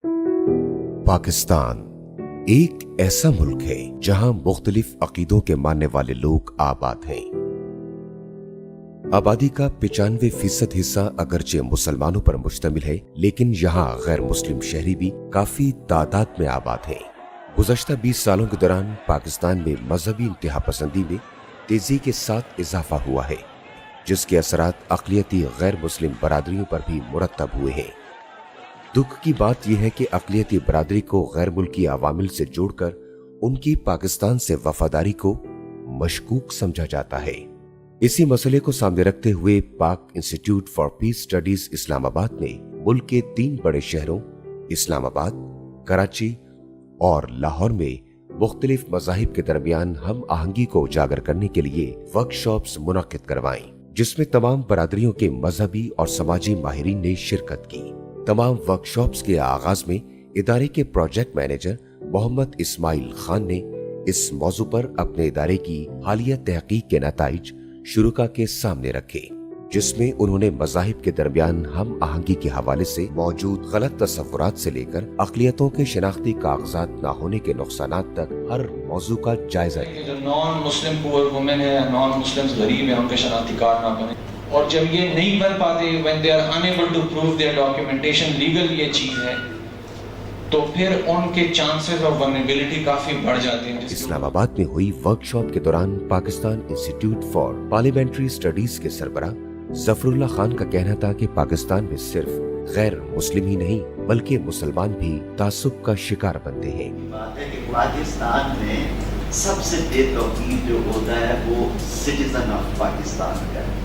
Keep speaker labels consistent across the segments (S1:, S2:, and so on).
S1: पाकिस्तान एक ऐसा मुल्क है जहां मुख्तलिफ अकीदों के मानने वाले लोग आबाद हैं। आबादी का 95% हिस्सा अगरचे मुसलमानों पर मुश्तमिल है, लेकिन यहाँ गैर मुस्लिम शहरी भी काफी तादाद में आबाद हैं। गुज़श्ता 20 सालों के दौरान पाकिस्तान में मजहबी इंतहा पसंदी में तेजी के साथ इजाफा हुआ है, जिसके असरात अक़लियती गैर मुस्लिम बरादरियों पर भी मुरतब हुए हैं। दुख की बात यह है कि अक़लियती बरादरी को गैर मुल्की अवामिल से जोड़कर उनकी पाकिस्तान से वफादारी को मशकूक समझा जाता है। इसी मसले को सामने रखते हुए पाक institute for piece studies Islamabad ने मुल्क के 3 बड़े शहरों इस्लामाबाद, कराची और लाहौर में मुख्तलिफ मज़ाहिब के दरमियान हम आहंगी को उजागर करने के लिए वर्कशॉप्स मुनक्किद करवाईं, जिसमें तमाम बरादरियों के मजहबी और समाजी माहिरीन ने शिरकत की। तमाम वर्कशॉप्स के आगाज में इदारे के प्रोजेक्ट मैनेजर मोहम्मद इस्माइल खान ने इस मौजू पर अपने इदारे की हालिया तहकीक के नताइज शुरुका के सामने रखे, जिसमें उन्होंने मज़ाहिब के दरमियान हम आहंगी के हवाले से मौजूद गलत तसव्वुरात से लेकर अक़लियतों के शनाख्ती कागजात न होने के नुकसानात तक हर मौजू का जायजा लिया।
S2: जो नॉन मुस्लिम पुअर वुमेन है, नॉन मुस्लिम्स गरीब है, उनके शनाख्ती कार्ड ना बने, और जब ये नहीं बन पाते, when they are unable to prove their documentation legal ये चीज है, तो फिर उनके चांसेस ऑफ वल्नरेबिलिटी काफी बढ़ जाते हैं।
S1: इस्लामाबाद में हुई वर्कशॉप के दौरान Pakistan institute for parliamentary studies के सरबराह जफरुल्लाह खान का कहना था कि पाकिस्तान में सिर्फ गैर मुस्लिम ही नहीं बल्कि मुसलमान भी तासुब का शिकार बनते हैं।
S3: बात है कि पाकिस्तान में सबसे बेतौकीद जो होता है वो सिटीजन ऑफ पाकिस्तान का है।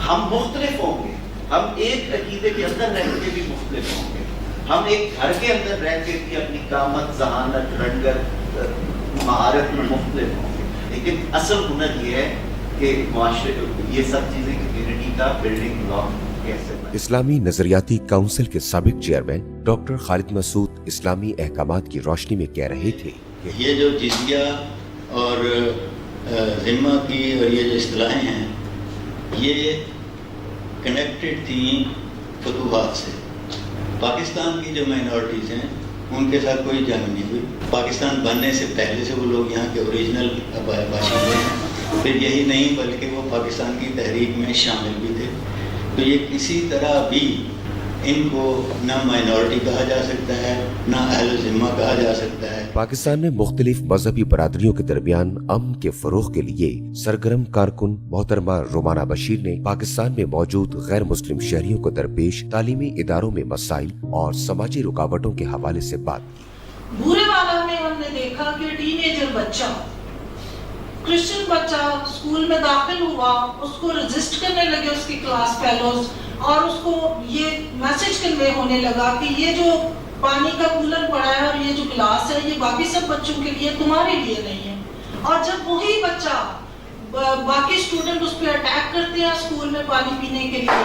S3: हम मुख्तलिफ होंगे, हम एक अकीदे के अंदर रह के भी मुख्तलिफ होंगे, हम एक घर के अंदर रह के भी अपनी कामत, जहानत, रंगत, महारत में मुख्तलिफ होंगे, लेकिन असल हुनर ये है कि माशरे ये सब चीजें कम्युनिटी का बिल्डिंग ब्लॉक कैसे बने।
S1: इस्लामी नजरियाती काउंसिल के साबिक चेयरमैन डॉक्टर खालिद मसूद इस्लामी अहकामात की रोशनी में कह रहे थे कि
S4: ये जो जिजिया और ज़िम्मा की और ये जो इस्तिलाहें हैं, ये कनेक्टेड थी फतूहात से। पाकिस्तान की जो माइनॉरिटीज़ हैं उनके साथ कोई जंग नहीं हुई। पाकिस्तान बनने से पहले से वो लोग यहाँ के ओरिजिनल बाशिंदे हैं, फिर यही नहीं बल्कि वो पाकिस्तान की तहरीक में शामिल भी थे। तो ये किसी तरह भी इनको ना माइनॉरिटी कहा जा सकता है, ना अहल ज़िम्मा कहा जा सकता है।
S1: पाकिस्तान में मुख्तलिफ मजहबी बरादरियों के दरमियान अमन के फरोग के लिए सरगर्म कारकुन मोहतरमा रोमाना बशीर ने पाकिस्तान में मौजूद गैर मुस्लिम शहरियों को दरपेश तालीमी इदारों में मसाइल और समाजी रुकावटों के हवाले से बात की।
S5: बुरे वाला में हमने देखा कि टीनेजर बच्चा, क्रिश्चियन बच्चा स्कूल में दाखिल हुआ, उसको रजिस्ट करने लगे उसकी क्लास फेलोज, और उसको ये मैसेज कन्वे होने लगा कि ये जो पानी का कूलर पड़ा है और ये जो गिलास है ये बाकी सब बच्चों के लिए, तुम्हारे लिए नहीं है। और जब वही बच्चा बाकी स्टूडेंट उस पर अटैक करते हैं स्कूल में पानी पीने के लिए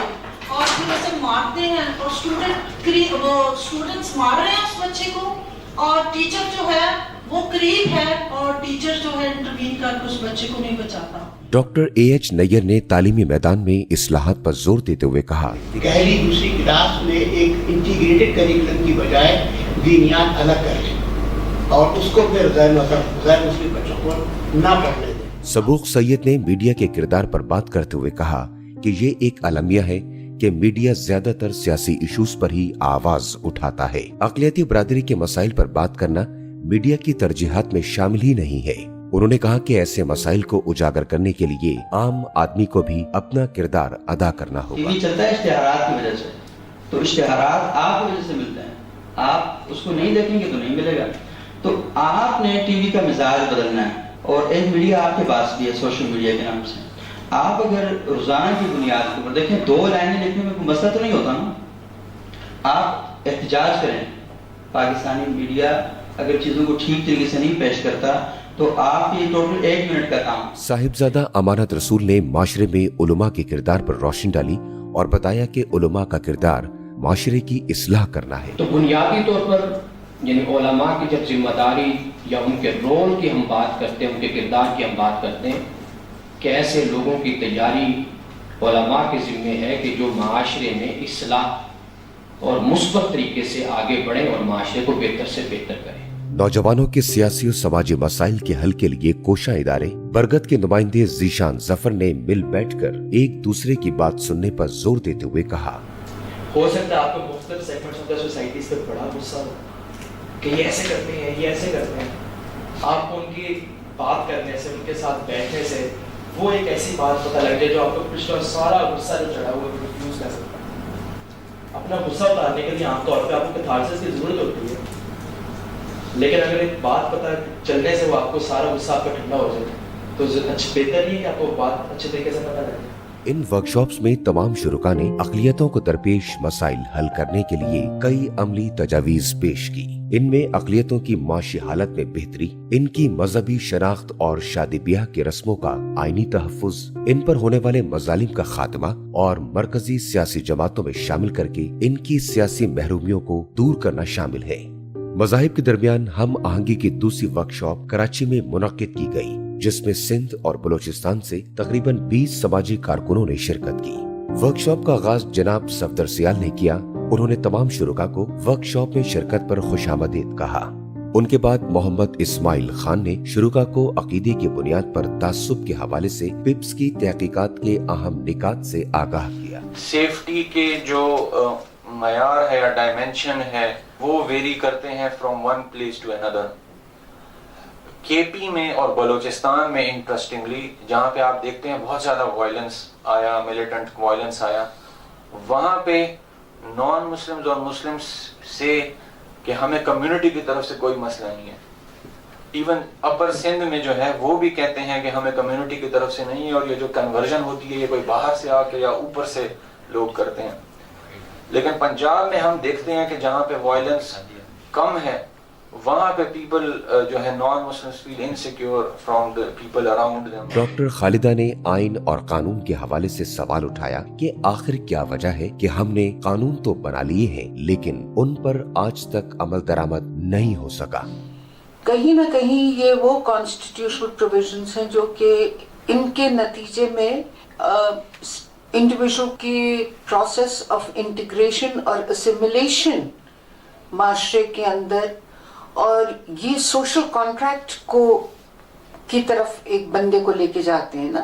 S5: और फिर उसे मारते हैं, और स्टूडेंट्स मार रहे हैं उस बच्चे को, और टीचर जो है वो करीब है और टीचर जो है इंटरवीन करके उस बच्चे को नहीं बचाता।
S1: Doctor A.H. नैयर ने तालीमी मैदान में इस्लाहात पर जोर देते हुए कहा,
S6: पहली दूसरी क्लास में एक इंटीग्रेटेड करिकुलम की बजाय दीनियात अलग कर लें और उसको फिर गैर मुस्लिम बच्चों को ना पढ़ने दें।
S1: सबूक सैयद ने मीडिया के किरदार पर बात करते हुए कहा कि ये एक अलमिया है कि मीडिया ज्यादातर सियासी इश्यूज पर ही आवाज उठाता है। अक़लियती बरादरी के मसाइल पर बात करना मीडिया की तरजीहात में शामिल ही नहीं है। उन्होंने कहा कि ऐसे मसाइल को उजागर करने के लिए आम आदमी को भी अपना किरदार अदा करना होगा।
S7: टीवी चलता है इश्तिहारात की वजह से, तो इश्तिहारात आपकी वजह से मिलते हैं, आप उसको नहीं देखेंगे तो नहीं मिलेगा। तो आपने टीवी का मिजाज बदलना है, और एक मीडिया आपके पास भी है सोशल मीडिया के नाम से। आप अगर रोजाना की बुनियाद के ऊपर देखें, 2 लाइनें लिखने में कोई मसला तो नहीं होता ना। आप एहतजाज करें, पाकिस्तानी मीडिया अगर चीजों को ठीक तरीके से नहीं पेश करता तो आपकी टोटल 1 मिनट का काम।
S1: साहिबजादा अमानत रसूल ने माशरे में उलमा के किरदार पर रोशनी डाली और बताया कि उलमा का किरदार माशरे की इस्लाह करना है।
S8: तो बुनियादी तौर पर यानी उलमा की जब जिम्मेदारी या उनके रोल की हम बात करते हैं, उनके किरदार की हम बात करते हैं कि ऐसे लोगों की तैयारी उलमा के जिम्मे है कि जो माशरे में इस्लाह اور مثبت طریقے سے آگے بڑھیں اور معاشرے کو بہتر سے بہتر کریں۔
S1: نوجوانوں کے سیاسی اور سماجی مسائل کے حل کے لیے کوشاں ادارے برگد کے نمائندے ذیشان ظفر نے مل بیٹھ کر ایک دوسرے کی بات سننے پر زور دیتے ہوئے کہا،
S9: ہو سکتا ہے آپ کو مختلف سیگمنٹس آف دا سوسائٹی سے بڑا غصہ ہو کہ یہ ایسے کرتے ہیں، یہ ایسے کرتے ہیں، آپ کو ان کی بات کرنے سے، ان کے ساتھ بیٹھنے سے وہ ایک ایسی بات پتہ لگ جائے جو آپ کو پچھلا سارا غصہ جو چڑھا ہوا ہے ریفیوز کر سکتا ہے۔ اپنا غصہ اتارنے کے لیے عام طور پہ آپ کو کیتھارسس کی ضرورت ہوتی ہے، لیکن اگر ایک بات پتہ چلنے سے وہ آپ کو سارا غصہ آپ کا ٹھنڈا ہو جائے تو بہتر نہیں ہے کہ آپ کو بات اچھے طریقے سے پتہ لگے۔
S1: ان ورکشاپس میں تمام شرکاء نے اقلیتوں کو درپیش مسائل حل کرنے کے لیے کئی عملی تجاویز پیش کی۔ ان میں اقلیتوں کی معاشی حالت میں بہتری، ان کی مذہبی شناخت اور شادی بیاہ کی رسموں کا آئینی تحفظ، ان پر ہونے والے مظالم کا خاتمہ اور مرکزی سیاسی جماعتوں میں شامل کر کے ان کی سیاسی محرومیوں کو دور کرنا شامل ہے۔ مذاہب کے درمیان ہم آہنگی کی دوسری ورکشاپ کراچی میں منعقد کی گئی، جس میں سندھ اور بلوچستان سے تقریباً 20 سماجی کارکنوں نے شرکت کی۔ ورکشاپ کا آغاز جناب صفدر سیال نے کیا۔ انہوں نے تمام شرکاء کو ورکشاپ میں شرکت پر خوش آمدید کہا۔ ان کے بعد محمد اسماعیل خان نے شرکاء کو عقیدے کی بنیاد پر تعصب کے حوالے سے پپس کی تحقیقات کے اہم نکات سے آگاہ کیا۔
S2: سیفٹی کے جو معیار ہے یا ڈائمینشن ہے وہ ویری کرتے ہیں فرام ون پلیس ٹو اندر۔ کے پی میں اور بلوچستان میں انٹرسٹنگلی جہاں پہ آپ دیکھتے ہیں بہت زیادہ وائلنس آیا، ملیٹنٹ وائلنس آیا، وہاں پہ نان مسلمز اور مسلمز سے کہ ہمیں کمیونٹی کی طرف سے کوئی مسئلہ نہیں ہے۔ ایون اپر سندھ میں جو ہے وہ بھی کہتے ہیں کہ ہمیں کمیونٹی کی طرف سے نہیں ہے، اور یہ جو کنورژن ہوتی ہے یہ کوئی باہر سے آ کے یا اوپر سے لوگ کرتے ہیں۔ لیکن پنجاب میں ہم دیکھتے ہیں کہ جہاں پہ وائلنس کم ہے وہاں پہ پیپل جو ہے non Muslims feel insecure from the people around them.
S1: Doctor Khalida نے آئین اور قانون کے حوالے سے سوال اٹھایا کہ آخر کیا وجہ ہے کہ ہم نے قانون تو بنا لیے ہیں لیکن ان پر آج تک عمل درآمد نہیں ہو سکا۔
S10: کہیں نہ کہیں یہ وہ کانسٹیٹیوشنل پروویژنز ہیں جو کہ ان کے نتیجے میں انڈیویژل کی پروسیس آف انٹیگریشن اور اسیمیلیشن معاشرے کے اندر اور یہ سوشل کانٹریکٹ کو کی طرف ایک بندے کو لے کے جاتے ہیں نا،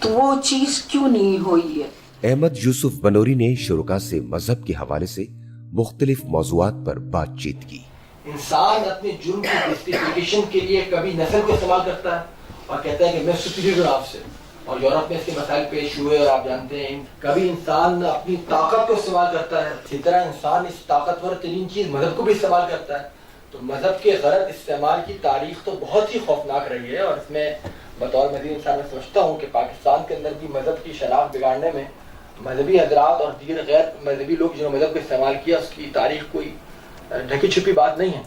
S10: تو وہ چیز کیوں نہیں ہوئی ہے۔
S1: احمد یوسف بنوری نے شرکاء سے مذہب کے حوالے سے مختلف موضوعات پر بات چیت کی۔
S9: انسان اپنے جرم کی جسٹیفیکیشن کے لیے کبھی نسل کو استعمال کرتا ہے اور کہتا ہے کہ میں سپیریئر ہوں آپ سے، اور یورپ میں اس کے مسائل پیش ہوئے اور آپ جانتے ہیں۔ کبھی انسان اپنی طاقت کو استعمال کرتا ہے، اسی طرح انسان اس طاقتور ترین چیز مذہب کو بھی استعمال کرتا ہے۔ تو مذہب کے غلط استعمال کی تاریخ تو بہت ہی خوفناک رہی ہے، اور اس میں بطور مزید انسان میں سمجھتا ہوں کہ پاکستان کے اندر بھی مذہب کی شناخت بگاڑنے میں مذہبی حضرات اور دیگر غیر مذہبی لوگ جنہوں نے مذہب کو استعمال کیا اس کی تاریخ کوئی ڈھکی چھپی بات نہیں ہے۔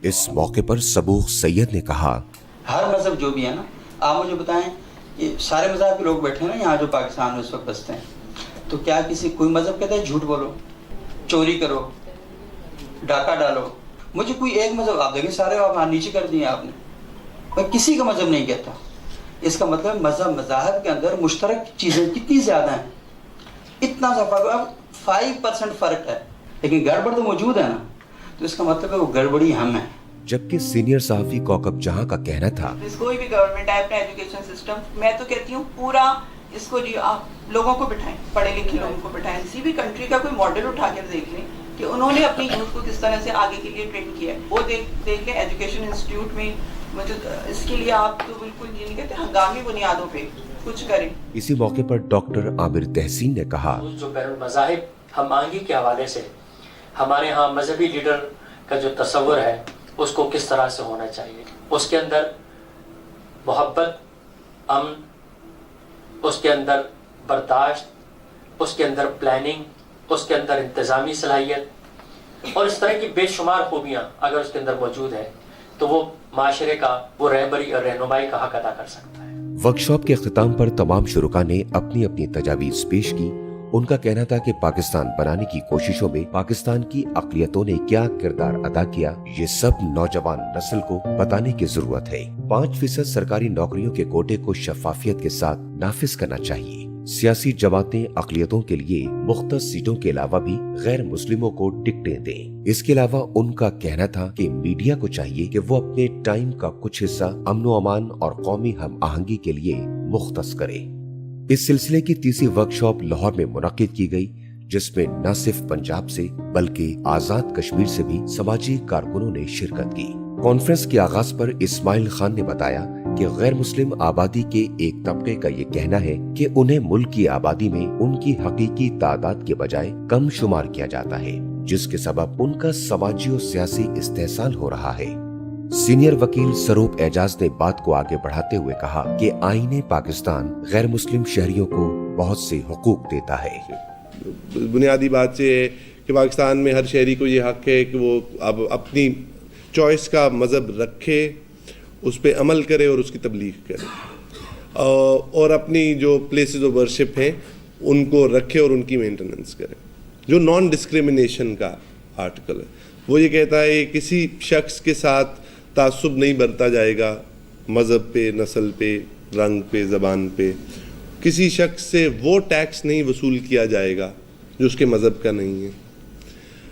S1: اس موقع پر صبوغ سید نے کہا،
S7: ہر مذہب جو بھی ہے نا، آپ مجھے بتائیں یہ سارے مذہب کے لوگ بیٹھے ہیں نا یہاں جو پاکستان میں اس وقت بستے ہیں، تو کیا کوئی مذہب کہتا ہے جھوٹ بولو، چوری کرو، ڈاکہ ڈالو؟ مجھے کوئی ایک مذہب آپ دیکھیں سارے آپ نیچے کر دیے آپ نے، میں کسی کا مذہب نہیں کہتا۔ اس کا مطلب مذاہب کے اندر مشترک چیزیں کتنی زیادہ ہیں، اتنا سا فرق، اب 5% فرق ہے لیکن گڑبڑ تو موجود ہے نا، تو اس کا مطلب ہے وہ گڑبڑی ہم ہیں۔
S1: جبکہ سینئر صحافی کوکب جہاں کا کہنا تھا،
S11: کوئی بھی گورنمنٹ ہے اپنا ایجوکیشن سسٹم، میں تو کہتی ہوں پورا اس کو جی آپ لوگوں کو بٹھائیں، پڑھے لکھے لوگوں کو بٹھائیں، کسی بھی کنٹری کا کوئی ماڈل اٹھا کر دیکھ لیں کہ انہوں نے اپنی یوتھ کو کس طرح سے آگے کے لیے ٹرین کیا ہے، وہ دیکھ لیں ایجوکیشن انسٹیٹیوٹ میں۔ مجھے اس کے لیے آپ تو بالکل یہ نہیں کہتے ہنگامی بنیادوں پہ کچھ کریں۔
S1: اسی موقع پر ڈاکٹر عامر تحسین نے کہا،
S12: جو بین المذاہب ہم آہنگی کے حوالے سے ہمارے ہاں مذہبی لیڈر کا جو تصور ہے اس کو کس طرح سے ہونا چاہیے، اس کے اندر محبت، امن، اس کے اندر برداشت، اس کے اندر پلاننگ، اس کے اندر انتظامی صلاحیت اور اس طرح کی بے شمار خوبیاں اگر اس کے اندر موجود ہیں تو وہ معاشرے کا وہ رہبری اور رہنمائی کا حق ادا کر سکتا ہے۔
S1: ورکشاپ کے اختتام پر تمام شرکاء نے اپنی اپنی تجاویز پیش کی۔ ان کا کہنا تھا کہ پاکستان بنانے کی کوششوں میں پاکستان کی اقلیتوں نے کیا کردار ادا کیا، یہ سب نوجوان نسل کو بتانے کی ضرورت ہے۔ 5% سرکاری نوکریوں کے کوٹے کو شفافیت کے ساتھ نافذ کرنا چاہیے सियासी जमातें अक़लियतों के लिए मुख्तस सीटों के अलावा भी गैर मुस्लिमों को टिकटें दें। इसके अलावा उनका कहना था कि मीडिया को चाहिए कि वो अपने टाइम का कुछ हिस्सा अमन व अमान और कौमी हम आहंगी के लिए मुख्तस करे। इस सिलसिले की तीसरी वर्कशॉप लाहौर में मुनक्किद की गई, जिसमें न सिर्फ पंजाब से बल्कि आजाद कश्मीर से भी समाजी कारकुनों ने शिरकत की। कॉन्फ्रेंस के आगाज पर इस्माइल खान ने बताया कि गैर मुस्लिम आबादी के एक तबके का ये कहना है कि उन्हें मुल्क की आबादी में उनकी हकीकी तादाद के बजाय कम शुमार किया जाता है, जिसके सबब उनका समाजी और सियासी इस्तेहसाल हो रहा है। सीनियर वकील सरूप एजाज ने बात को आगे बढ़ाते हुए कहा कि आईने पाकिस्तान गैर मुस्लिम शहरियों को बहुत से हुकूक देता है।
S13: बुनियादी बात ये है कि पाकिस्तान में हर शहरी को ये हक है कि वो अब अपनी चॉइस का मज़हब रखे, उस पर अमल करे और उसकी तबलीग करे, और अपनी जो प्लेसेस ऑफ वर्शिप हैं उनको रखे और उनकी मेंटेनेंस करे। जो नॉन डिस्क्रिमिनेशन का आर्टिकल है वो ये कहता है किसी शख्स के साथ तासुब नहीं बरता जाएगा, मज़हब पे, नस्ल पे, रंग पे, ज़बान पे। किसी शख्स से वो टैक्स नहीं वसूल किया जाएगा जो उसके मज़हब का नहीं है।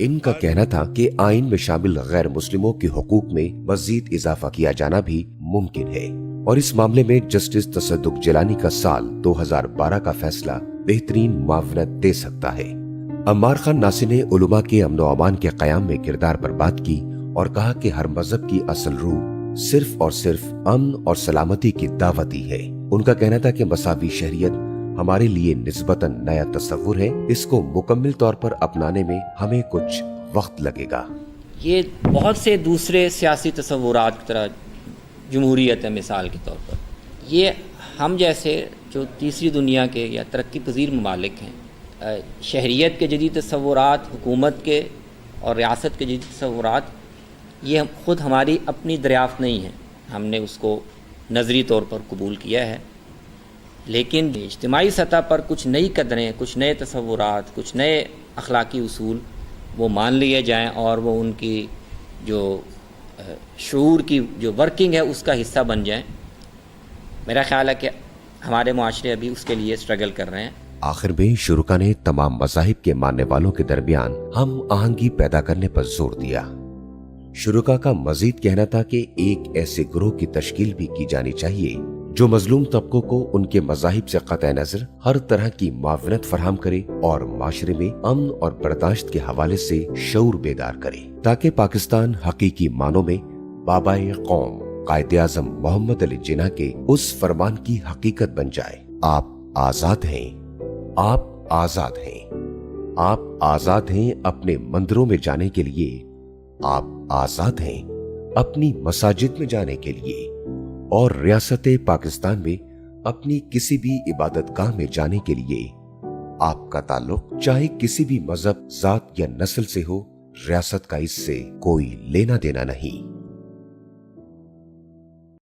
S1: इनका कहना था कि आइन में शामिल गैर मुस्लिमों के हुकूक में मजीद इजाफा किया जाना भी मुमकिन है, और इस मामले में जस्टिस तसद्दुक जिलानी का साल 2012 का फैसला बेहतरीन मुआवनत दे सकता है। अम्मार खान नासिर ने उलमा के अमन व अमान के क़याम में किरदार पर बात की और कहा कि हर मजहब की असल रूह सिर्फ और सिर्फ अमन और सलामती की दावत ही है। उनका कहना था कि मसावी शहरियत हमारे लिए निस्बतन नया तस्वुर है, इसको मुकम्मल तौर पर अपनाने में हमें कुछ वक्त लगेगा।
S14: ये बहुत से दूसरे सियासी तस्वुरात की तरह जमहूरियत है। मिसाल के तौर पर ये हम जैसे जो तीसरी दुनिया के या तरक्की पजीर ममालिक हैं, शहरियत के जदीद तस्वुरात, हुकूमत के और रियासत के जदीद तस्वुरात, ये ख़ुद हमारी अपनी दरियाफ़त नहीं है। हमने उसको नज़री तौर पर कबूल किया है, लेकिन इज्तिमाई सतह पर कुछ नई कदरें, कुछ नए तस्वुरात, कुछ नए अखलाकी उसूल वो मान लिए जाएं और वो उनकी जो शऊर की जो वर्किंग है उसका हिस्सा बन जाएं। मेरा ख्याल है कि हमारे मुआशरे अभी उसके लिए स्ट्रगल कर रहे हैं।
S1: आखिर में शुरुका ने तमाम मज़ाहिब के मानने वालों के दरमियान हम आहंगी पैदा करने पर जोर दिया। शुरुका का मजीद कहना था कि एक ऐसे ग्रोह की तश्कील भी की जानी चाहिए जो मजलूम तबकों को उनके मज़ाहिब से क़तई नज़र हर तरह की मुआवनत फराहम करे और माशरे में अमन और बर्दाश्त के हवाले से शऊर बेदार करे, ताकि पाकिस्तान हकीकी मानों में बाबाए कौम कायदे-आज़म मोहम्मद अली जिन्ना के उस फरमान की हकीकत बन जाए। आप आजाद हैं, आप आजाद हैं, आप आजाद हैं अपने मंदिरों में जाने के लिए, आप आजाद हैं अपनी मसाजिद में जाने के लिए और रियासत पाकिस्तान में अपनी किसी भी इबादतगाह में जाने के लिए। आपका ताल्लुक चाहे किसी भी मजहब, जात या नस्ल से हो, रियासत का इससे कोई लेना देना नहीं।